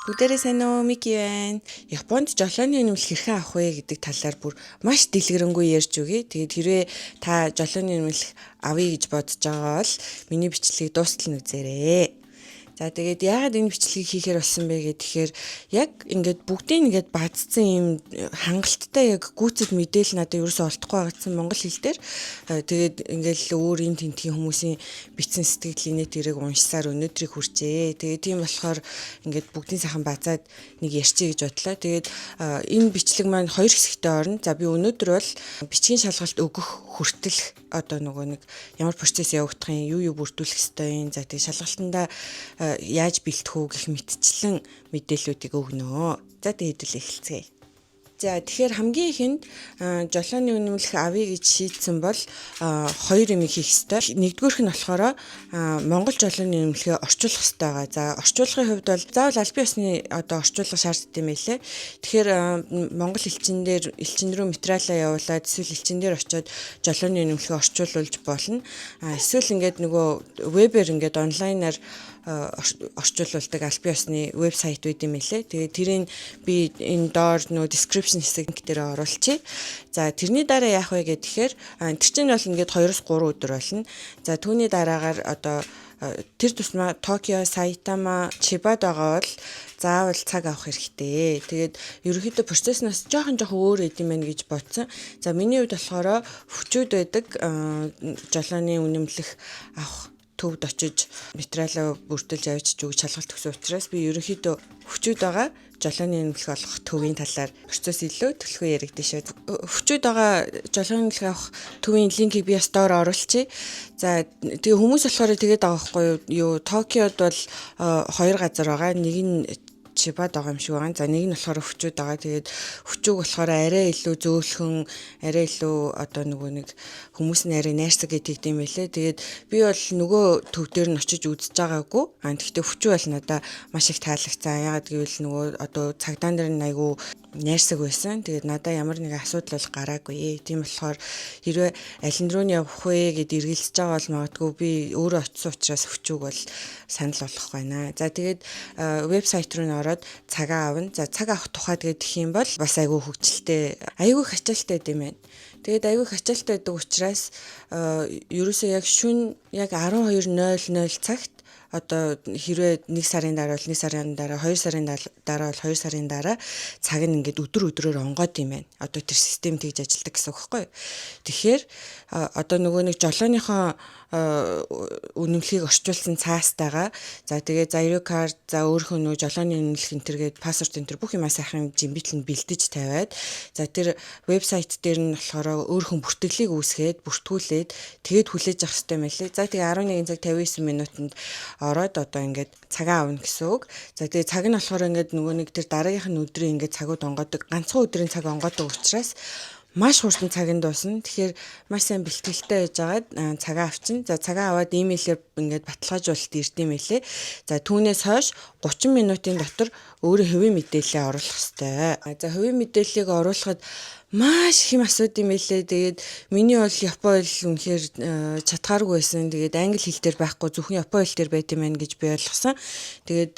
Бүгдээрээ сайн уу, Мики байна. Японд жолооны үнэмлэх хэрхэн авах вэ гэдэг талаар бүр маш дэлгэрэнгүй ярьж өгье. Тэгээд хэрвээ та жолооны үнэмлэх авъя гэж бодож байгаа бол миний бичлэгийг дуустал нь үзээрэй. За тэгээд яагаад энэ бичлэгийг хийхээр болсон бэ гэхээр яг ингээд бүгдийг ингээд баздсан юм хангалттай яг гүйцэд мэдээлэл надад ерөөсөө олдохгүй байгацсан монгол хэл дээр тэгээд ингээд өөр энэ тентгийн хүмүүсийн бичсэн сэтгэл инээд тэрэг уншсаар өнөөдрийг хүрчээ. Тэгээд тийм болохоор ингээд бүгдийн сайхан базаад нэг ярьчээ гэж бодлоо. Тэгээд энэ бичлэг маань хоёр хэсэгтэй орно. За би өнөөдөр бол бичгийн шалгалт өгөх хүртэл одоо нөгөө нэг ямар процесс явагдах юм, юу бүрдүүлэх ёстой юм. За тэгээд шалгалтандаа яаж бэлтэх үү гэх мэтчлэн мэдээллүүдийг өгнө. За тэгээд хэдүүл эхэлцгээе. За тэгэхээр хамгийн ихэнд жолооны үнэмлэх авъя гэж шийдсэн бол хоёр юм хийх ёстой. Нэгдүгüүрх нь болохоор Монгол жолооны үнэмлэхээ орчуулах ёстой байгаа. За орчуулгын хувьд бол заавал аль бие усны одоо орчуулга шаарддаг юм байлээ. Тэгэхээр Монгол элчин рүү материалаа явуулаад эсвэл элчин дээр очиод жолооны үнэмлэхээ орчуулж болно. Эсвэл ингээд нөгөө вебээр ингээд онлайнаар орчуулдаг аль бие усны вебсайт байд юм лээ. Тэгээд тэрийг би энэ доор нөө description хэсэг дээр оруулчихъя. За тэрний дараа яах вэ гэхээр тэр чинь бол ингээд 2-3 өдөр болно. За түүний дараагаар одоо тэр тусмаа Токио, Сайтама, Чибад байгаа бол заавал цаг авах хэрэгтэй. Тэгээд ерөнхийдөө процесснаас жоохон өөр эд юм байна гэж бодсон. За миний хувьд болохоор хүчүүд байдаг жолооны үнэмлэх авах төвд очиж материалаа бүрдүүлж авчиж өгч шалгалт өгсөн учраас би ерөнхийдөө хүчүүд байгаа жолооны үнэмлэх олох төвийн талаар процесс илүү төлхөө яригдэн шүү. Хүчүүд байгаа жолооны үнэмлэх авах төвийн линкийг би стоор оруулчихъя. За тэгээ хүмүүс болохоор тэгээд байгаа байхгүй юу? Токиод бол хоёр газар байгаа. Нэг нь Чибад байгаа юм шиг байна. За нэг нь болохоор хүчүүд байгаа. Тэгээд хүчүүг болохоор арай илүү зөөлхөн, арай илүү одоо нөгөө нэг хүмүүс нь арай найрсаг гэдэг юм байлээ. Тэгээд би бол нөгөө төв дээр нь очиж үзэж байгаагүй. Гэхдээ хүчүү бол надаа маш их таалагдсан. Ягаад гэвэл нөгөө одоо цагдаан дээр нь айгүй найрсаг байсан. Тэгээд надаа ямар нэгэн асуудал бол гараагүй. Тийм болохоор хэрвээ аль руу нь явах вэ гэд эргэлзэж байгаа бол магадгүй би өөрөө очисон учраас хүчүүг бол санал болгох байна. За тэгээд вебсайт руу н ороод цагаа авна. За цаг авах тухай тэгээд гэх юм бол бас айгүй хөвгчлээ. Айгүй хачаалтай юм байна. Тэгээд айгүй хачаалтай байдаг учраас ерөөсөө яг шөнө яг 12:00 цагт одоо хэрвээ 1 сарын дараа бол 1 сарын дараа, 2 сарын дараа бол 2 сарын дараа цаг нь ингээд өдрөөр онгоод юм байна. Одоо тэр систем тэгж ажилладаг гэсэн үг байхгүй юу? Тэгэхээр одоо нөгөө нэг жолооныхоо үнэмлэхийг орчуулсан цаастайгаа за тэгээ зариу карт за өөрийнхөө нөгөө жолооны үнэмлэх энтергээд пассворд энтер бүх юмаа сайхан жимбитлэн бэлдэж тавиад за тэр вебсайт дээр нь болохоор өөрийнхөө бүртгэлийг үүсгээд бүртгүүлээд тэгээд хүлээж авах хэрэгтэй юм лээ. За тэгээ 11 цаг 59 минутанд ороод одоо ингээд цагаа авна гэсэн үг. За тэгээ цаг нь болохоор ингээд нөгөө нэг тэр дараагийнх нь өдрийн ингээд цагууд онгодог ганцхан өдрийн цаг онгодог учраас маш хурдан цагийн дуусна. Тэгэхээр маш сайн бэлтгэлтэй байжгаад цагаа авчин. За цагаа аваад имэйлээр ингээд баталгаажуулалт ирдэм байлээ. За түүнээс хойш 30 минутын дотор өөрөө хувийн мэдээлэлээ оруулах хэрэгтэй. За хувийн мэдээллийг оруулахад маш их юм асууд юм байлээ. Тэгээд миний бол Япон хэл үнэхээр чадхааргүй байсан. Тэгээд англи хэл дээр байхгүй зөвхөн Япон хэл дээр байт юм байна гэж би ойлгосон. Тэгээд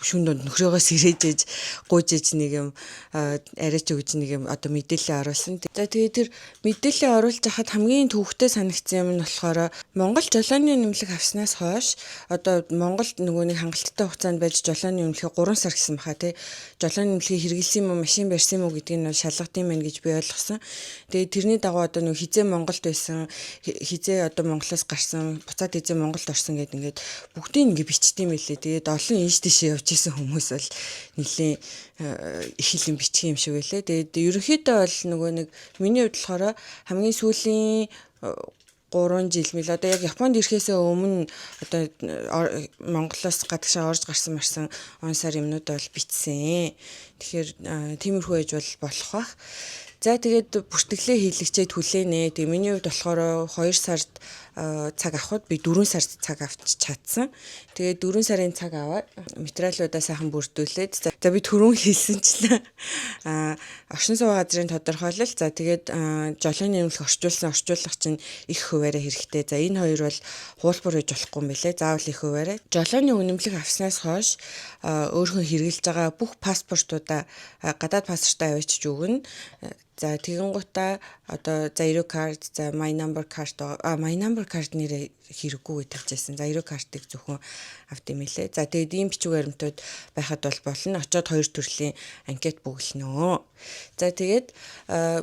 шүн донд нөхрөөгөөс ирээжж гуйжж нэг юм арайч өгж нэг юм одоо мэдээлэл оруулсан. За тэгээд тэр мэдээлэл оруулж хахад хамгийн төвхтэй санагдсан юм нь болохоор Монгол жолооны үнэмлэх авснаас хойш одоо Монголд нөгөө нэг хангалттай хугацаанд байж жолооны үнэмлэхээ 3 сар гэсэн баха тий. Жолооны үнэмлэхийг хэрэгэлсэн юм уу, машин барьсан юм уу гэдгийг нь шалгах юм байна гэж би ойлгосон. Тэгээд тэрний дагуу одоо нөгөө хизээ Монголд байсан, хизээ одоо Монголоос гарсан, буцаад хизээ Монголд орсон гэдэг ингээд бүгдийг ингээд бичдэм байлээ. Тэгээд олон ийш тийшээ явж исэн хүмүүс бол нэлийн их юм бичих юм шиг байлээ. Тэгээд ерөнхийдөө бол нөгөө нэг миний хувьд болохоор хамгийн сүүлийн 3 жил мэл одоо яг Японд ирэхээс өмнө одоо Монголоос гадагшаа орж гарсан марсан он сар юмнууд бол бичсэн. Тэгэхээр тиймэрхүү байж болох бах. За тэгээд бүртгэлээ хийлэгчээд хүлээнэ. Тэгээ миний хувьд болохоор 2 сард цаг авахд би 4 сард цаг авч чадсан. Тэгээд 4 сарын цаг аваад материалуудаа сайхан бүрдүүлээд за би түрүүн хэлсэнчлэн оршин суугын газрын тодорхойлол за тэгээд жолооны нэмэлт орчуулах чинь их хуваараа хэрэгтэй. За энэ хоёр бол хуулбар хийж болохгүй юм билэ. Заавал их хуваараа. Жолооны үнэмлэх авснаас хойш өөрхөн хэрэгжилж байгаа бүх паспортуудаа гадаад паспортаа авчиж өгнө. За тэгэн гутаа одоо за Euro card за My Number card My Number card нэрээ хэрэггүй тавьчихсан. За Euro card-ыг зөвхөн авт юм лээ. За тэгээд ийм бичиг баримтууд байхад бол болно. Очоод 2 төрлийн анкет бүгэлнэ. За тэгээд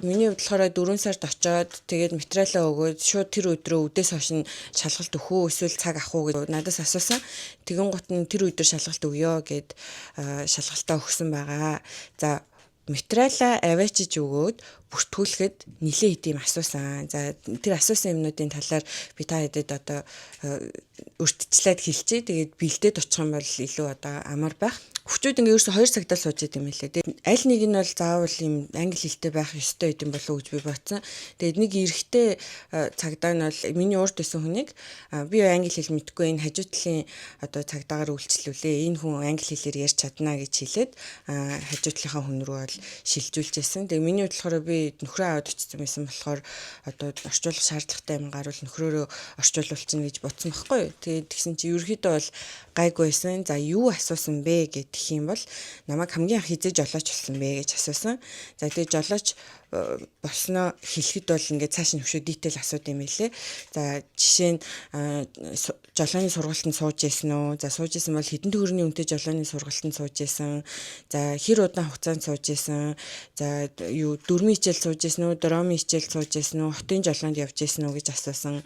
миний хувьд болохоор 4 сард очоод тэгээд материалаа өгөөд шууд тэр өдрөө өдөөс хойш нь шалгалт өгөх үү эсвэл цаг авах уу гэж надаас асуусан. Тэгэн гут нь тэр өдөр шалгалт өгөө гэд шалгалтаа өгсөн байгаа. За материалаа аваачиж өгөөд бүртгүүлэхэд нэлээд идэм асуусан. За тэр асуусан юмнуудын талаар би та хэдэд одоо өртчлээд хэлчихье. Тэгээд бэлдээд очих юм бол илүү одоо амар байх. Хүчүүд ингээ ерөөсө 2 цагтаа сууж идэм юм лээ. Тэгээд аль нэг нь бол заавал юм англи хэлтэй байх ёстой гэдэм болов уу гэж би бодсон. Тэгээд нэг эрэгтэй цагдаа нь бол миний урд байсан хүнийг би англи хэл мэдэхгүй энэ хажуу талын одоо цагдаагаар үйлчлүүлээ. Энэ хүн англи хэлээр ярьж чадна гэж хэлээд хажуу талынхаа хүн рүү бол шилжүүлжсэн. Тэгээд миний бодлохоор би нөхрөө аваад очсон байсан болохоор одоо орчуулах шаардлагатай юм гарвал нөхрөөрөө орчуулуулчихна гэж бодсон байхгүй юу. Тэгээд тэгсэн чи ерөөхдөө бол гайгүй байсан. За юу асуусан бэ гэх юм бол намайг хамгийн анх хизээ жолооч болсон бэ гэж асуусан. За тэгээд жолооч болсноо хэлэхэд бол ингээд цааш нь хөшөө дитэл асууд юм хэлээ. За жишээ нь жолооны сургалтанд сууж исэн үү? За сууж исэн бол хэдэн төгрөгийн үнэтэй жолооны сургалтанд сууж исэн. За хэр удаан хугацаанд сууж исэн. За юу дөрмийн хичээл сууж исэн үү? Дромын хичээл сууж исэн үү? Хотын жолоонд явж исэн үү гэж асуусан.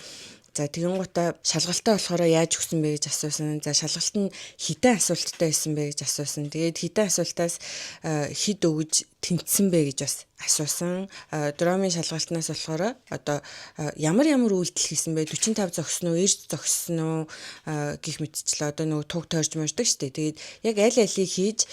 За тэгэн гутаа шалгалтаа болохоор яаж өгсөн бэ гэж асуусан. За шалгалт нь хэдэн асуулттай байсан бэ гэж асуусан. Тэгээд хэдэн асуултаас хэд өгж тэнцсэн бэ гэж бас асуусан. Дромын шалгалтнаас болохоор одоо ямар үйлдэл хийсэн бэ? 45 зогсон уу, эрж зогсон уу гэх мэтчлээ. Одоо нөгөө туг тойрч морьдог шүү дээ. Тэгээд яг аль алийг хийж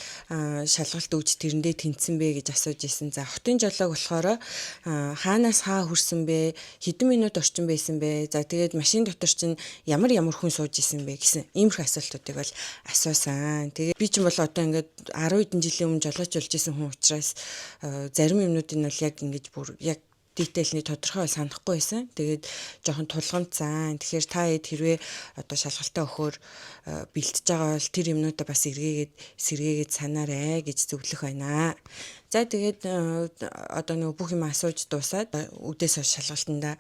шалгалт өгч тэрэндээ тэнцсэн бэ гэж асууж исэн. За хотын жолоог болохоор хаанаас хаа хүрсэн бэ? Хэдэн минут орчин байсан бэ? За тэгээд машин дотор чинь ямар хүн сууж исэн бэ гэсэн иймэрхүү асуултуудыг бол асуусан. Тэгээд би ч бол одоо ингээд 10 хэдэн жилийн өмнө жолооч болж исэн хүн учраас зарим юмнуудыг нь бол яг ингэж бүр яг дитейлний тодорхой санахгүй байсан. Тэгээд жоохон тулгамдсан. Тэгэхээр та хэд хэрвээ одоо шалгалтаа өгөхөөр бэлтэж байгаа бол тэр юмнуудаа бас сэргээгээд санаарай гэж зөвлөх байна. За тэгээд одоо нөгөө бүх юм асууж дуусаад үдээс хойш шалгалтанда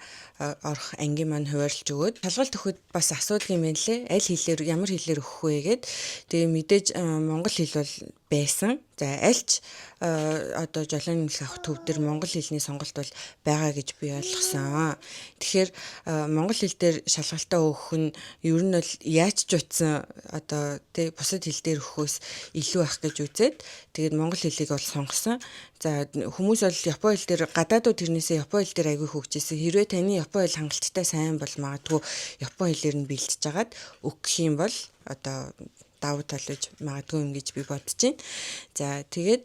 орох ангийн маань хуваарлж өгөөд шалгалт өгөхөд бас асуудаг юм байна лээ. Аль хэлээр ямар хэлээр өгөх вэ гэд. Тэгээ мэдээж монгол хэл бол байсан. За альч одоо жолооны нэмэлт авах төв дээр монгол хэлний сонголт бол байгаа гэж би ойлгосон. Тэгэхээр монгол хэл дээр шалгалтаа өгөх нь ер нь бол яаж ч утсан одоо тий бусад хэл дээр өгөхөөс илүү ах гэж үзээд тэгээд монгол хэлийг бол сонгосон. За хүмүүс бол япон хэл дээр гадаадууд тэрнээсээ япон хэл дээр аягүй хөгжижсэн. Хэрвээ таны япон хэл хангалттай сайн бол магадгүй япон хэлээр нь бэлдэж агаад өгөх юм бол одоо давуу тал гэж магадгүй юм гэж би бодож байна. За тэгээд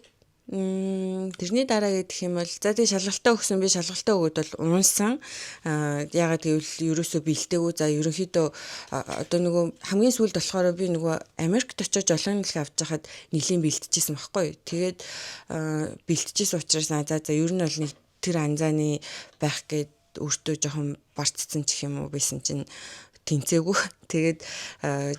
тэрний дараа гэх юм бол за тэгээ шалгалтаа өгсөн би шалгалтаа өгөөд бол уунсан. Ягаад гэвэл ерөөсөө бэлдээгүй. За ерөнхийдөө одоо нөгөө хамгийн сүүлд болохоор би нөгөө Америкт очиж жолооны нэлгээ авч байхад нэлийн бэлдэжсэн байхгүй. Тэгээд бэлдэжсэн учраас за ер нь бол нэг тэр анзааны байх гээд өөртөө жоохон барцсан ч юм уу байсан чинь тэнцээгүй. Тэгээд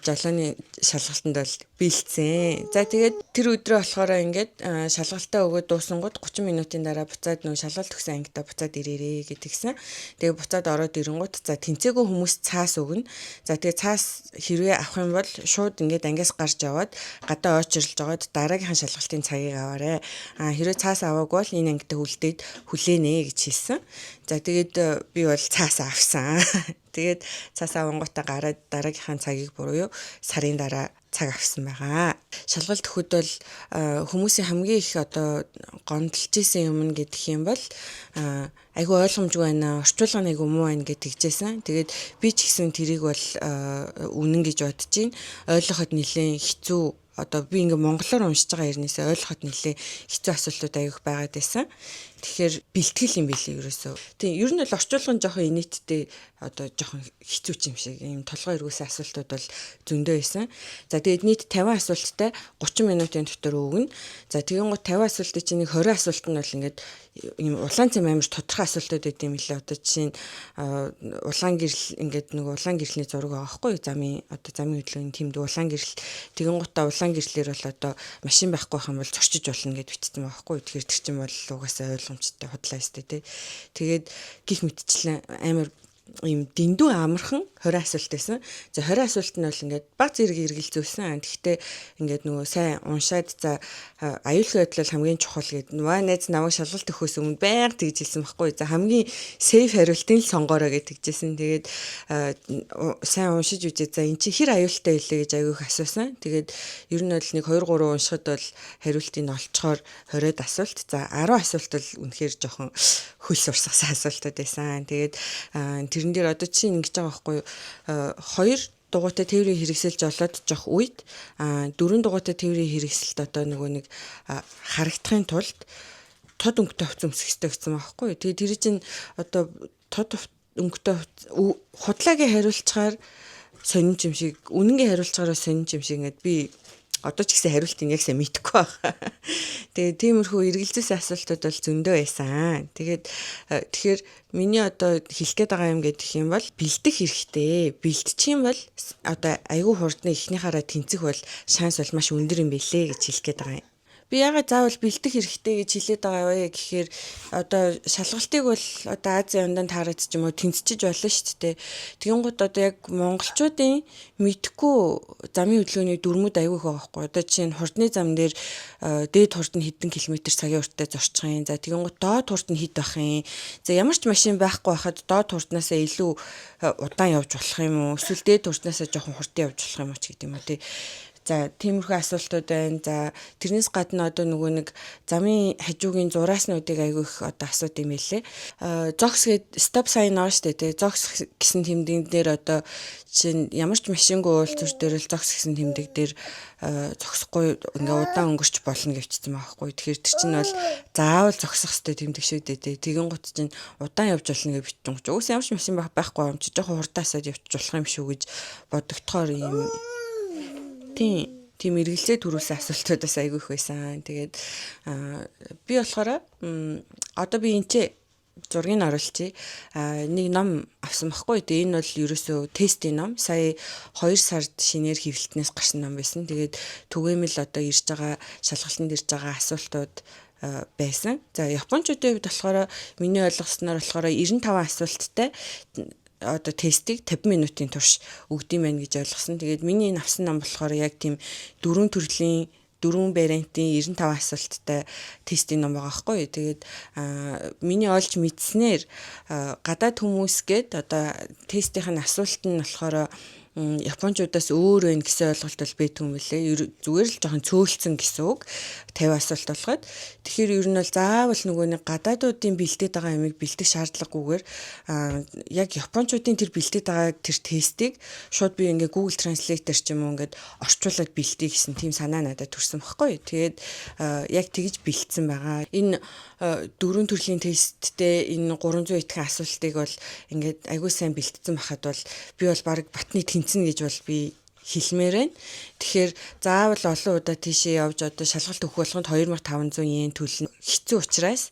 жолооны шалгалтанд бол бэлдсэн. За тэгээд тэр өдрөө болохоор ингээд шалгалтаа өгөөд дуусангууд 30 минутын дараа буцаад нөгөө шалгалт өгсөн ангидаа буцаад ирээрээ гэдгийгсэн. Тэгээд буцаад ороод ирэнгүүт за тэнцээгүй хүмүүс цаас өгнө. За тэгээд цаас хэрвээ авах юм бол шууд ингээд ангиас гарч яваад гадаа очирлж жагаад дараагийнхаа шалгалтын цагийг аваарэ. Хэрвээ цаас аваагүй бол энэ ангидаа хүлээнэ гэж хэлсэн. За тэгээд би бол цаас авсан. Тэгээд цаас авангуудаа гараад дараагийнхаа цагийг буюу сарын дараа цаг авсан байгаа. Шалгалт өгөхөд бол хүмүүсийн хамгийн их одоо гомдолж исэн юм гэдэг юм бол айгүй ойлгомжгүй байна, орчуулга нь айгүй муу байна гэж тэгжсэн. Тэгээд би ч гэсэн тэрийг бол үнэн гэж бодож байна. Ойлгоход нэлээд хэцүү одоо би ингээ монголоор уншиж байгаа хэрнээсээ ойлгоход нэлээ хэцүү асуултууд аяг байгаад байсан. Тэгэхээр бэлтгэл юм билээ ерөөсөө. Тийм ер нь бол орчуулгын жоохон инээдтэй одоо жоохон хэцүү юм шиг ийм толгой эргүүлсэн асуултууд бол зөндөө байсан. За тэгээд нийт 50 асуулттай 30 минутын дотор өгнө. За тэгэн гоо 50 асуултын чинь нэг 20 асуулт нь бол ингээд ийм улаан цэм амар тодорхой асуултууд байт юм лээ. Одоо жишээ нь улаан гэрэл ингээд нэг улаан гэрэлний зураг байгаа байхгүй замын хөдөлгөөний тэмдэг улаан гэрэл тэгэн гутаа улаан гэрлэлэр бол одоо машин байхгүй байх юм бол зорчиж болно гэд бичсэн байгаа байхгүй. Тэгэхээр тэр чинь бол угаасаа ойлгомжтой худлаа өстэй тий. Тэгээд гих мэтчлэн амар ийм дэндүү амархан 20 асуулт байсан. За 20 асуулт нь бол ингээд баг зэрэг эргэлзүүлсэн. Тэгэхдээ ингээд нөгөө сайн уншаад за аюулгүй байдал хамгийн чухал гэд нөгөө найз намайг шалгалт өгөхөөс өмнө байнга тэгж хэлсэн байхгүй. За хамгийн сейф хариултыг л сонгоорой гэж тэгжсэн. Тэгээд сайн уншиж үзээ. За эн чинь хэр аюултай илээ гэж аюух асуусан. Тэгээд ер нь бол нэг 2 3 уншихад бол хариултыг нь олцохоор 20-д асуулт. За 10 асуулт бол үнэхээр жоохон хөлс урсгасан асуултууд байсан. Тэгээд тэрэн дээр одоо чинь ингэж байгаа байхгүй юу? 2 дугуйтай тээврийн хэрэгсэл жолоод жоох үед 4 дугуйтай тээврийн хэрэгсэлд одоо нөгөө нэг харагдахын тулд тод өнгөтэй хувц өмсөх хэрэгтэй гэсэн байгаа байхгүй юу? Тэгээд тэр чинь одоо тод өнгөтэй худлагийг хариулцахаар сонин юм шиг, үнэнгээ хариулцахаараа сонин юм шиг ингээд би одоо ч гэсэн хариултыг яг сайн мэдэхгүй байна. Тэгээд тиймэрхүү эргэлзээсэн асуултууд бол зөндөө байсан. Тэгэхээр миний одоо хэлэх гээд байгаа юм гэдэг юм бол бэлдэх хэрэгтэй. Бэлдчих юм бол одоо айгүй хурдны эхнийхаараа тэнцэх бол шанс бол маш өндөр юм бэлээ гэж хэлэх гээд байгаа юм. Би ягаад заавал бэлдэх хэрэгтэй гэж хэлээд байгаа вэ гэхээр одоо шалгалтыг бол одоо Азийн ундаанд таараад ч юм уу тэнцэж болно шүү дээ. Тэгэнгუთ одоо яг монголчуудын мэдхгүй замын хөдөлгөөний дүрмүүд аягүй их байгаа байхгүй. Одоо жишээ нь хурдны зам дээр дээд хурд нь хэдэн километр цагийн урттай зорчих юм. За тэгэнгუთ доод хурд нь хэд байх юм. За ямар ч машин байхгүй байхад доод хурднаасаа илүү удаан явж болох юм уу? Эсвэл дээд хурднаасаа жоохон хурдан явж болох юм уу ч гэдэг юм уу тий. За тиймэрхүү асуултууд байна. За тэрнээс гадна одоо нөгөө нэг замын хажуугийн зурааснуудыг айгүй их одоо асууд юм хэлээ. Зогс гээд stop sign аа штэ тий. Зогс гэсэн тэмдэгэн дээр одоо чинь ямар ч машингүй уулзуур дээр л зогс гэсэн тэмдэг дээр зогсохгүй ингээ удаан өнгөрч болно гэвчсэн байхгүй. Тэгэхээр тэр чинь бол заавал зогсох хэрэгтэй тэмдэг шиг дээ. Тэгэн гут чинь удаан явж болно гэж бичсэн гоч. Уус ямар ч машин байхгүй юм чи жоохон хурдаасаад явж болох юм шүү гэж бодогдохоор юм. Тийм эргэлзээ төрүүлсэн асуултуудаас айгүй их байсан. Тэгээд би болохоор одоо би энэ зургийг оруулчих. Нэг ном авсан байхгүй. Тэгээд энэ бол ерөөсөө тестийн ном. Сая 2 сард шинээр хэвлэлтнээс гарсан ном байсан. Тэгээд түгээмэл одоо ирж байгаа шалгалтанд ирж байгаа асуултууд байсан. За японочдын хувьд болохоор миний ойлгосноор болохоор 95 асуулттай одоо тестийг 50 минутын турш өгдөм байх гэж ойлгосон. Тэгээд миний авсан ном болохоор яг тийм 4 төрлийн 4 вариантын 95 асуулттай тестийн ном байгаа байхгүй. Тэгээд миний олж мэдснээр гадаад хүмүүс гээд одоо тестийн асуулт нь болохоор японочдоос өөр байх гэсэн ойлголт бол бэт юм лээ. Зүгээр л жоохон цөөлцсөн гэсэн үг. 50 асуулт болгоод. Тэгэхээр ер нь бол заавал нөгөө нэг гадаадуудын бэлдээд байгаа ямиг бэлдэх шаардлагагүйгээр яг японочдын тэр бэлдээд байгаа тэр тестийг шууд би ингээ Google Translate-ээр ч юм уу ингээд орчуулад бэлдээ гэсэн тийм санаа надад төрсөн байхгүй. Тэгээд яг тэгж бэлдсэн байгаа. Энэ 4 төрлийн тесттэй энэ 300 итгэн асуултыг бол ингээд айгүй сайн бэлдсэн байхад бол би бол баг батны тэнцэнэ гэж бол би хэлмээр байна. Тэгэхээр заавал олон удаа тийшээ явж одоо шалгалт өгөх болгонд 2500 yen төлнө. Хэцүү учраас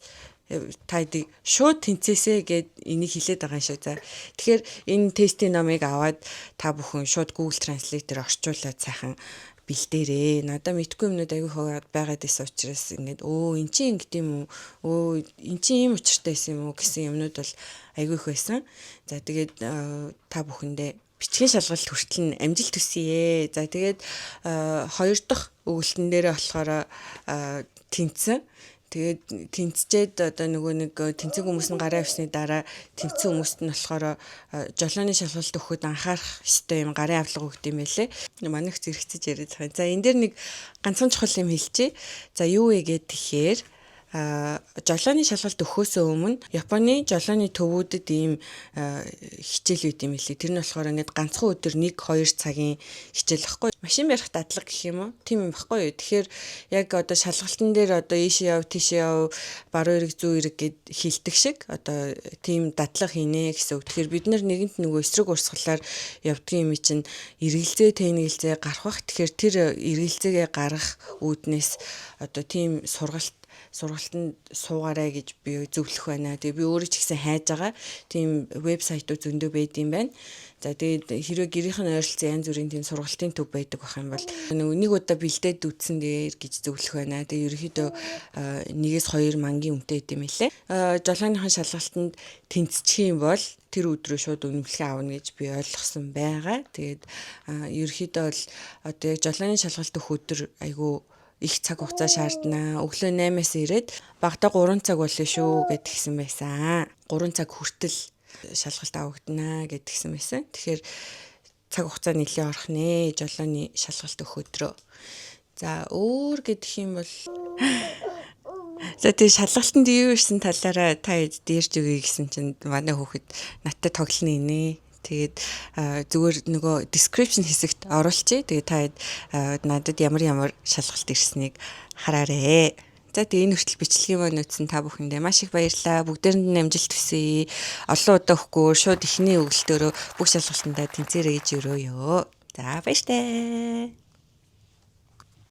та эдийг шууд тэнцээсэ гэд энийг хэлээд байгаа юм шиг. За тэгэхээр энэ тестийн номыг аваад та бүхэн шууд Google Translate-ээр орчуулад сайхан бэлдээрээ. Надаа мэдгүй юмнууд аягүй хаагаад байгаад байсан учраас ингээд эн чинь ингэт юм уу? Эн чинь ийм учиртай байсан юм уу гэсэн юмнууд бол аягүй их байсан. За тэгээд та бүхэндээ бичгийн шалгалт хүртэл нь амжилт хүсье. За тэгээд 2 дахь өгүүлтэн дээрээ болохоор тэнцсэн. Тэгээд тэнцчээд одоо нөгөө нэг тэнцэг хүмүүс нь гараа авсны дараа тэнцсэн хүмүүст нь болохоор жолооны шалгалт өгөхөд анхаарах ёстой юм гарын авлага өгд юм байлээ. Манайх зэрэгцэж яриад байгаа. За энэ дээр нэг ганцхан чухал юм хэлчихье. За юу вэ гэхээр жолооны шалгалт өгөхөөс өмнө Японы жолооны төвүүдэд ийм хичээл үйд юм лээ. Тэр нь болохоор ингээд ганцхан өдөр 1-2 цагийн хичээл байхгүй. Машин барих дадлага гэх юм уу? Тийм юм байхгүй юу? Тэгэхээр яг одоо шалгалтын дээр одоо ийшээ яв, тийшээ яв, баруун эрэг, зүүн эрэг гэд хилдэг шиг одоо тийм дадлага хийнэ гэсэн үг. Тэгэхээр бид нар нэгэнт нөгөө эсрэг урсгалаар явдгийн юм чинь эргэлзээ, тэнэгэлзээ гарах бах. Тэгэхээр тэр эргэлзээгээ гарах үүднээс одоо тийм сургалтанд суугаарай гэж би зөвлөх байна. Тэгээ би өөрөө ч гэсэн хайж байгаа. Тийм вебсайтууд зөндөө байд юм байна. За тэгээд хэрвээ гэрийнх нь ойролцоо янз бүрийн тийм сургалтын төв байдаг байх юм бол нэг удаа бэлдээд үтсэн дээр гэж зөвлөх байна. Тэгээ ерөөхдөө 1-2 мангийн үнэтэй гэдэм байлээ. Жолооныхон шалгалтанд тэнцчих юм бол тэр өдрөө шууд үнэмлэхээ авна гэж би ойлгосон байгаа. Тэгээд ерөөхдөө бол одоо яг жолооны шалгалт өгөх өдөр айгүй их цаг хугацаа шаардна. Өглөө 8-аас ирээд багадаа 3 цаг болно шүү гэдгийгсэн байсан. 3 цаг хүртэл шалгалт авагдана гэдгийгсэн байсан. Тэгэхээр цаг хугацаа нэлээд орох нэ жолооны шалгалт өгөх өдрөө. За өөр гэдэх юм бол за тэгээ шалгалтанд юу ирсэн талаараа та дээрж өгье гэсэн чинь манай хүүхэд надтай тоглоно инэ. Тэгээд зүгээр нөгөө description хэсэгт оруулчих. Тэгээд та надад ямар шалгалт ирснийг хараарэ. За тэгээ энэ хүртэл бичлэгийн маань үтсэн та бүхэндээ маш их баярлалаа. Бүгдээрэнд нь амжилт хүсье. Олон удаа өгөхгүй шууд ихний өгөлтөөрөө бүх шалгалтандаа тэнцээрэй гэж өрөөё. За баяр таа.